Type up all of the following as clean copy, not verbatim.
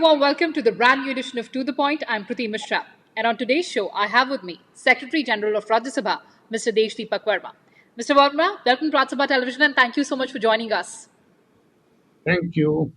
warm welcome to the brand new edition of To The Point. I'm Kriti Mishra. And on today's show, I have with me Secretary General of Rajya Sabha, Mr. Deshdeepak Verma. Mr. Verma, welcome to Rajya Sabha Television and thank you so much for joining us. Thank you.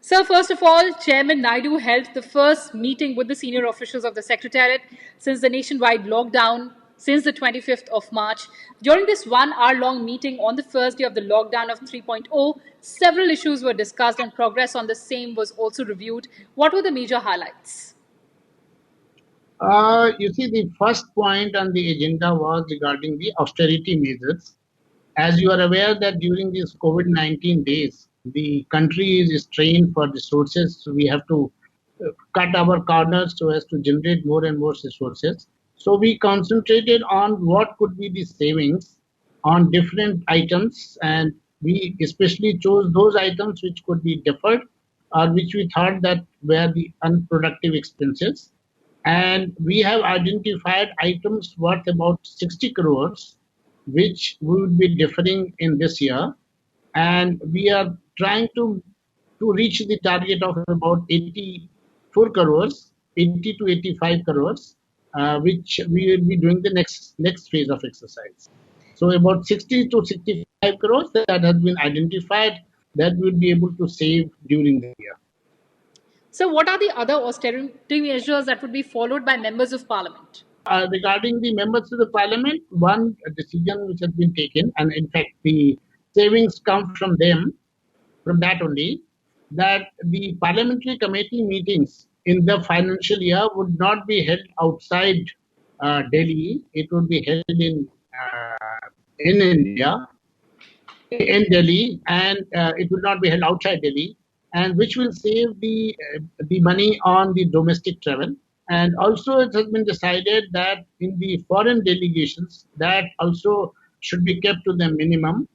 So, first of all, Chairman Naidu held the first meeting with the senior officials of the Secretariat since the nationwide lockdown since the 25th of March. During this 1 hour long meeting on the first day of the lockdown of 3.0, several issues were discussed and progress on the same was also reviewed. What were the major highlights? You see, the first point on the agenda was regarding the austerity measures. As you are aware that during these COVID-19 days, the country is strained for resources. So we have to cut our corners so as to generate more and more resources. So we concentrated on what could be the savings on different items, and we especially chose those items which could be deferred or which we thought that were the unproductive expenses. And we have identified items worth about 60 crores which we would be deferring in this year, and we are trying to reach the target of about 84 crores, 80 to 85 crores, which we will be doing the next phase of exercise. So about 60 to 65 crores that has been identified that we will be able to save during the year. So, what are the other austerity measures that would be followed by members of parliament? Regarding the members of the parliament, one decision which has been taken, and in fact the savings come from them, from that only, that the parliamentary committee meetings in the financial year would not be held outside Delhi. It would be held in India, in Delhi, and it will not be held outside Delhi, and which will save the money on the domestic travel. And also, it has been decided that in the foreign delegations, that also should be kept to the minimum,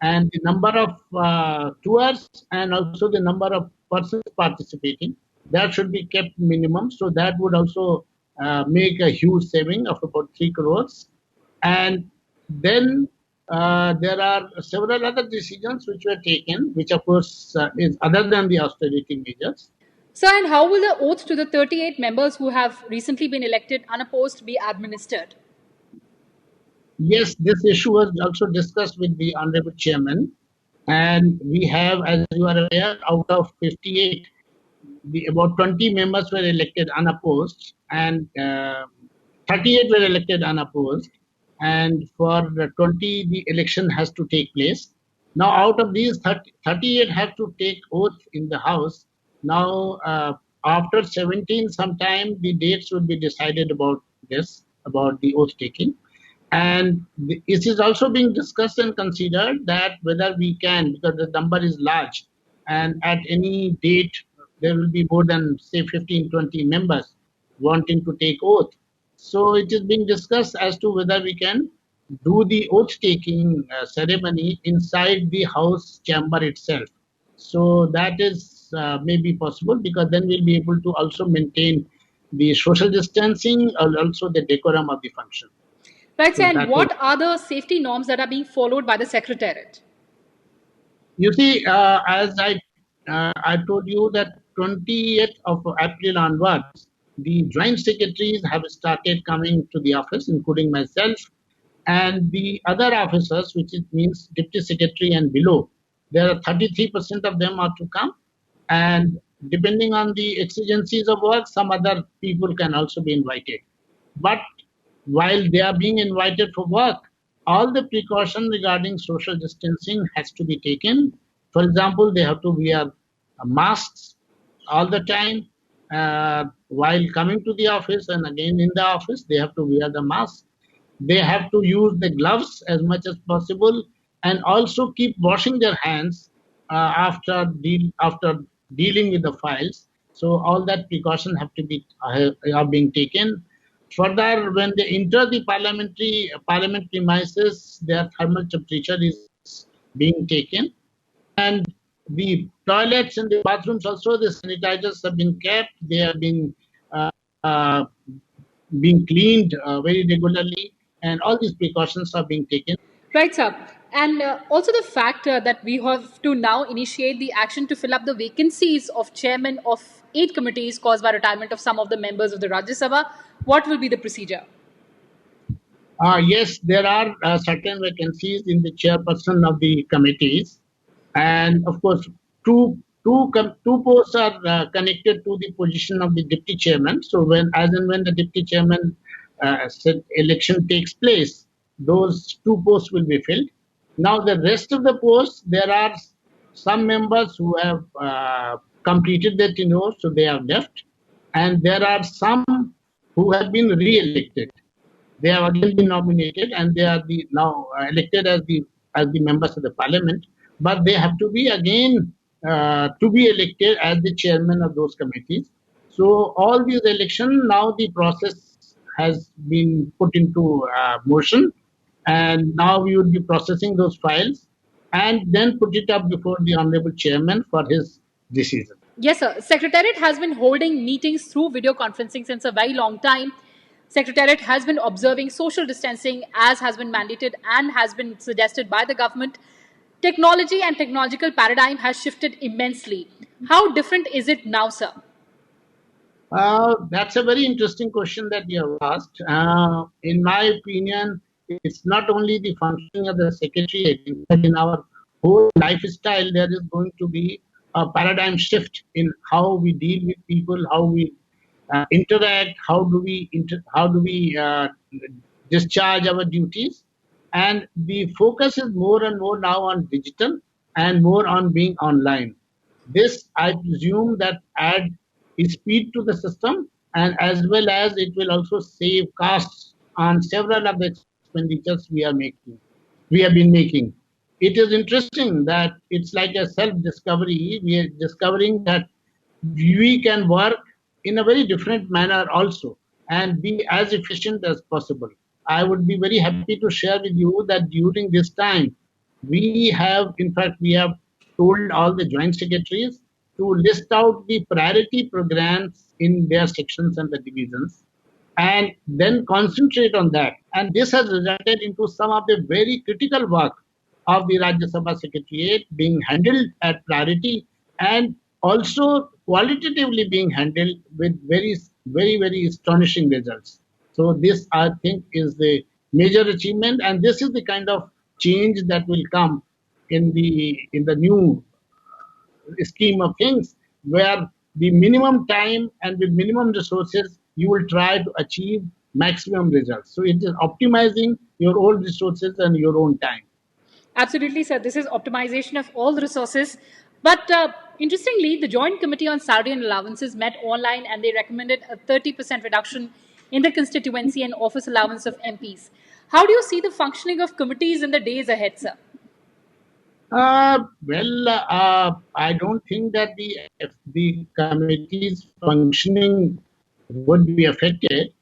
and the number of tours and also the number of persons participating, that should be kept minimum. So that would also make a huge saving of about 3 crores. And then there are several other decisions which were taken, which of course is other than the austerity measures. So, and how will the oath to the 38 members who have recently been elected unopposed be administered? Yes, this issue was also discussed with the Honorable Chairman, and we have, as you are aware, out of 58, about 20 members were elected unopposed, and 38 were elected unopposed, and for the 20, the election has to take place. Now, out of these 38 have to take oath in the House. Now, after 17, sometime the dates will be decided about this, about the oath taking. And it is also being discussed and considered that whether we can, because the number is large, and at any date there will be more than say 15, 20 members wanting to take oath. So it is being discussed as to whether we can do the oath taking ceremony inside the House chamber itself. So that is maybe possible, because then we'll be able to also maintain the social distancing and also the decorum of the function. Right, So and that way, what are the safety norms that are being followed by the Secretariat? you see, as I told you that 20th of April onwards, the joint secretaries have started coming to the office, including myself, and the other officers, which it means deputy secretary and below. There are 33% of them are to come, and depending on the exigencies of work, some other people can also be invited. But while they are being invited for work, all the precaution regarding social distancing has to be taken. For example, they have to wear masks all the time while coming to the office, and again in the office they have to wear the mask. They have to use the gloves as much as possible, and also keep washing their hands after dealing with the files. So all that precaution have to be are being taken. Further, when they enter the parliament premises, their thermal temperature is being taken, and the toilets and the bathrooms also, the sanitizers have been kept. They are uh, being cleaned very regularly, and all these precautions are being taken. Right, sir. And also the fact that we have to now initiate the action to fill up the vacancies of chairman of 8 committees caused by retirement of some of the members of the Rajya Sabha. What will be the procedure? Yes, there are certain vacancies in the chairperson of the committees, and of course, two posts are connected to the position of the deputy chairman. So as and when the deputy chairman election takes place, those two posts will be filled. Now, the rest of the posts, there are some members who have completed their tenure, so they have left, and there are some who have been re-elected. They have again been nominated, and they are now elected as the members of the parliament. But they have to be again to be elected as the chairman of those committees. So all these elections, now the process has been put into motion, and now we would be processing those files and then put it up before the honorable chairman for his decision. Yes, sir. Secretariat has been holding meetings through video conferencing since a very long time. Secretariat has been observing social distancing as has been mandated and has been suggested by the government. Technology and technological paradigm has shifted immensely. How different is it now, sir? That's a very interesting question that you have asked. In my opinion, it's not only the functioning of the secretariat, but in our whole lifestyle, there is going to be a paradigm shift in how we deal with people, how we interact, how do we discharge our duties, and the focus is more and more now on digital and more on being online. This, I presume, that add speed to the system, and as well as it will also save costs on several of the expenditures we have been making. It is interesting that it's like a self-discovery. We are discovering that we can work in a very different manner also and be as efficient as possible. I would be very happy to share with you that during this time, we have told all the joint secretaries to list out the priority programs in their sections and the divisions and then concentrate on that. And this has resulted into some of the very critical work of the Rajya Sabha Secretariat being handled at priority and also qualitatively being handled with very astonishing results. So this, I think, is the major achievement, and this is the kind of change that will come in the new scheme of things, where the minimum time and with minimum resources you will try to achieve maximum results. So it is optimizing your own resources and your own time. Absolutely, sir. This is optimization of all the resources. But interestingly, the Joint Committee on Salary and Allowances met online and they recommended a 30% reduction in the constituency and office allowance of MPs. How do you see the functioning of committees in the days ahead, sir? I don't think that the committee's functioning would be affected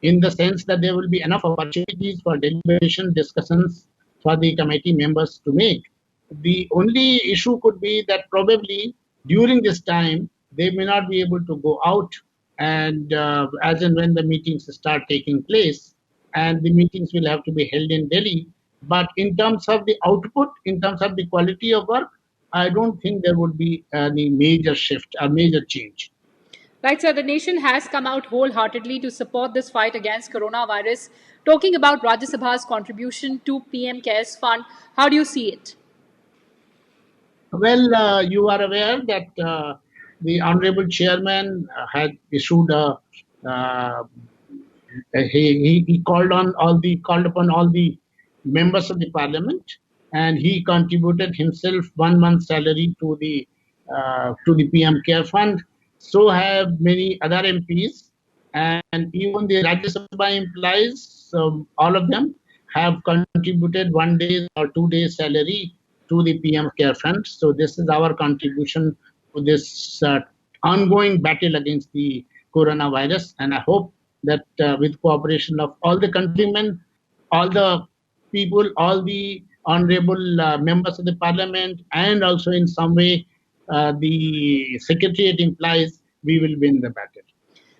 in the sense that there will be enough opportunities for deliberation, discussions for the committee members to make. The only issue could be that probably during this time they may not be able to go out and as and when the meetings start taking place, and the meetings will have to be held in Delhi. But in terms of the output, in terms of the quality of work, I don't think there would be any major shift, a major change. Right, sir. The nation has come out wholeheartedly to support this fight against coronavirus. Talking about Rajya Sabha's contribution to PM CARES Fund, how do you see it? Well, you are aware that the Honorable Chairman had issued he called upon all the members of the Parliament, and he contributed himself 1 month's salary to the PM Care Fund. So have many other MPs, and even the Rajya Sabha employees, all of them have contributed 1 day or 2 days salary to the PM Care Fund. So this is our contribution to this ongoing battle against the coronavirus, and I hope that with cooperation of all the countrymen, all the people, all the honorable members of the parliament, and also in some way the secretariat implies, we will win the battle.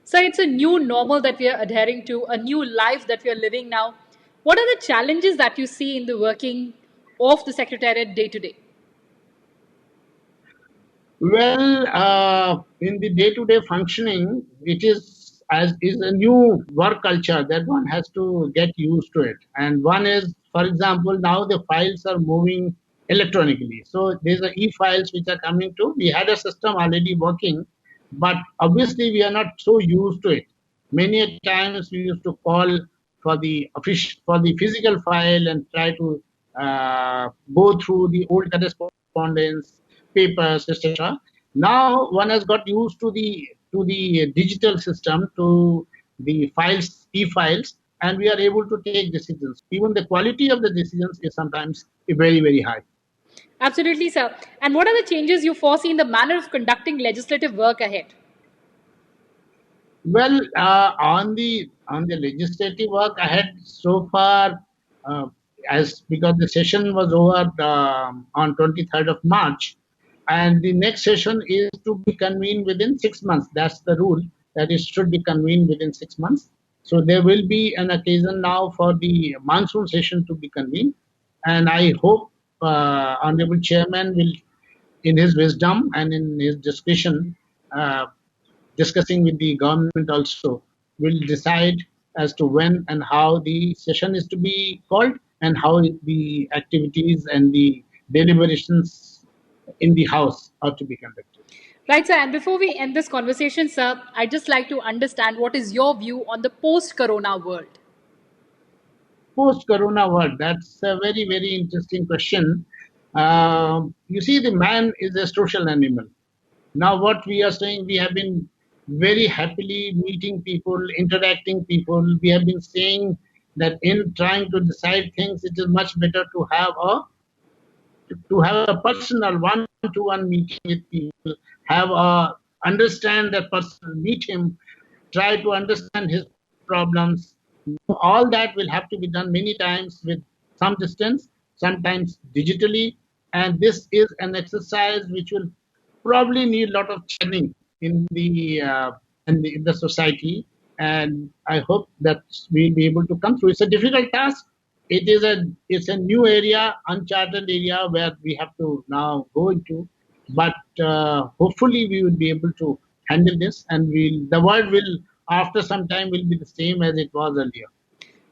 So it's a new normal that we are adhering to, a new life that we are living now. What are the challenges that you see in the working of the Secretariat day to day? Well, in the day-to-day functioning, it is a new work culture that one has to get used to it. And one is, for example, now the files are moving electronically. So there's a e-files which are coming to. We had a system already working, but obviously we are not so used to it. Many a times we used to call for the physical file and try to go through the old correspondence, papers, etc. Now one has got used to the digital system, to the files, e-files, and we are able to take decisions. Even the quality of the decisions is sometimes very, very high. Absolutely, sir. And what are the changes you foresee in the manner of conducting legislative work ahead? Well, on the legislative work ahead so far, uh, as because the session was over on 23rd of March, and the next session is to be convened within 6 months. That's the rule, that it should be convened within 6 months. So there will be an occasion now for the monsoon session to be convened, and I hope Honorable Chairman will, in his wisdom and in his discretion, uh, discussing with the government also, will decide as to when and how the session is to be called and how the activities and the deliberations in the House are to be conducted. Right, sir. And before we end this conversation, sir, I'd just like to understand what is your view on the post corona world? Post corona world, that's a very, very interesting question. You see, the man is a social animal. Now, what we are saying, we have been very happily meeting people, interacting people. We have been saying that in trying to decide things, it is much better to have a personal one-to-one meeting with people, have a understand that person, meet him, try to understand his problems. All that will have to be done many times with some distance, sometimes digitally, and this is an exercise which will probably need a lot of training in the society, and I hope that we'll be able to come through. It's a difficult task. It's a new area, uncharted area where we have to now go into, but hopefully we will be able to handle this, and the world will after some time will be the same as it was earlier.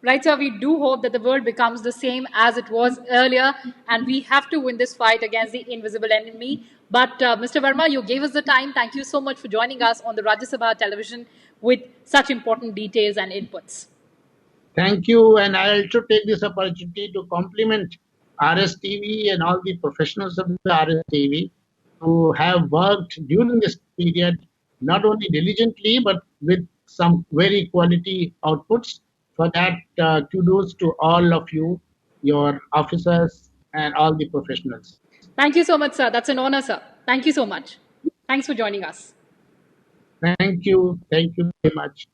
Right, sir. We do hope that the world becomes the same as it was earlier, and we have to win this fight against the invisible enemy. But, Mr. Verma, you gave us the time. Thank you so much for joining us on the Rajya Sabha television with such important details and inputs. Thank you, and I also take this opportunity to compliment RSTV and all the professionals of the RSTV who have worked during this period not only diligently but with some very quality outputs. For that, kudos to all of you, your officers, and all the professionals. Thank you so much, sir. That's an honor, sir. Thank you so much. Thanks for joining us. Thank you. Thank you very much.